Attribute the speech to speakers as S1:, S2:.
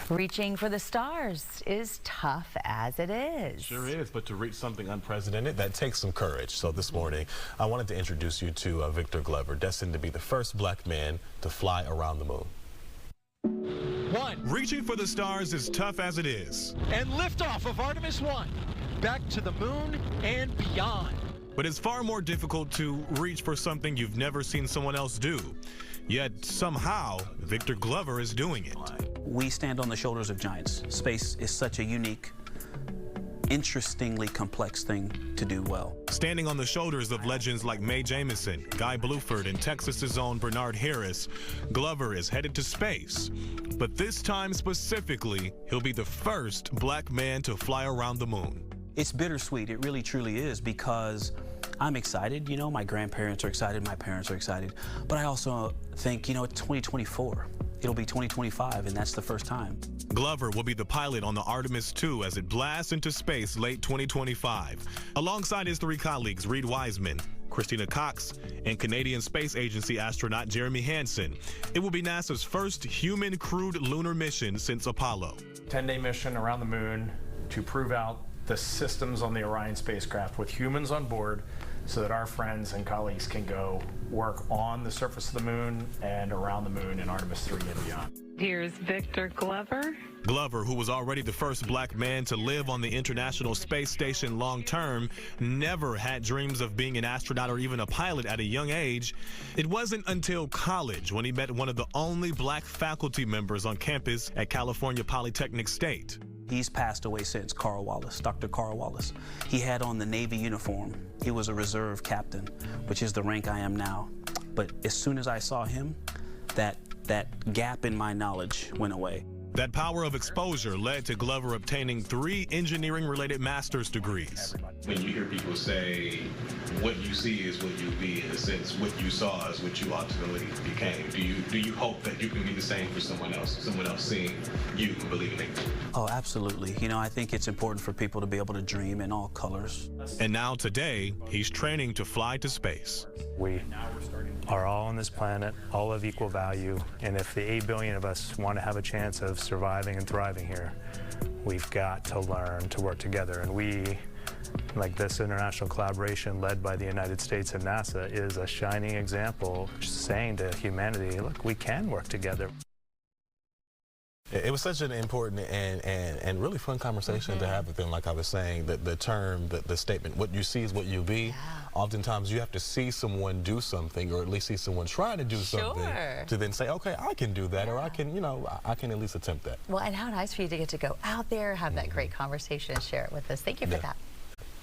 S1: Reaching for the stars is tough as it is.
S2: Sure is, but to reach something unprecedented, that takes some courage. So this morning, I wanted to introduce you to Victor Glover, destined to be the first black man to fly around the moon.
S3: Reaching for the stars is tough as it is.
S4: And liftoff of Artemis 1, back to the moon and beyond.
S3: But it's far more difficult to reach for something you've never seen someone else do. Yet somehow, Victor Glover is doing it.
S5: We stand on the shoulders of giants. Space is such a unique, interestingly complex thing to do well.
S3: Standing on the shoulders of legends like Mae Jemison, Guy Bluford, and Texas's own Bernard Harris, Glover is headed to space. But this time specifically, he'll be the first black man to fly around the moon.
S5: It's bittersweet, it really truly is, because I'm excited, you know, my grandparents are excited, my parents are excited, but I also think, you know, it's 2024. It'll be 2025, and that's the first time.
S3: Glover will be the pilot on the Artemis 2 as it blasts into space late 2025. Alongside his three colleagues, Reed Wiseman, Christina Cox, and Canadian Space Agency astronaut Jeremy Hansen. It will be NASA's first human crewed lunar mission since Apollo.
S6: 10-day mission around the moon to prove out the systems on the Orion spacecraft with humans on board so that our friends and colleagues can go work on the surface of the moon and around the moon in Artemis 3 and beyond.
S7: Here's Victor Glover.
S3: Glover, who was already the first black man to live on the International Space Station long term, never had dreams of being an astronaut or even a pilot at a young age. It wasn't until college when he met one of the only black faculty members on campus at California Polytechnic State.
S5: He's passed away since, Carl Wallace, Dr. Carl Wallace. He had on the Navy uniform. He was a reserve captain, which is the rank I am now. But as soon as I saw him, that gap in my knowledge went away.
S3: That power of exposure led to Glover obtaining 3 engineering-related master's degrees.
S8: When you hear people say, what you see is what you be, in a sense, what you saw is what you ultimately became, do you hope that you can be the same for someone else seeing you and believing it?
S5: Oh, absolutely. You know, I think it's important for people to be able to dream in all colors.
S3: And now today, he's training to fly to space.
S9: We are all on this planet, all of equal value, and if the 8 billion of us want to have a chance of surviving and thriving here, we've got to learn to work together. And we, like this international collaboration led by the United States and NASA, is a shining example saying to humanity, look, we can work together.
S2: It was such an important and really fun conversation to have with them. Like I was saying, the term, the statement, what you see is what you be. Yeah. Oftentimes you have to see someone do something, or at least see someone try to do something, to then say, okay, I can do that, or I can, you know, I can at least attempt that.
S1: Well, and how nice for you to get to go out there, have that great conversation, and share it with us. Thank you for that.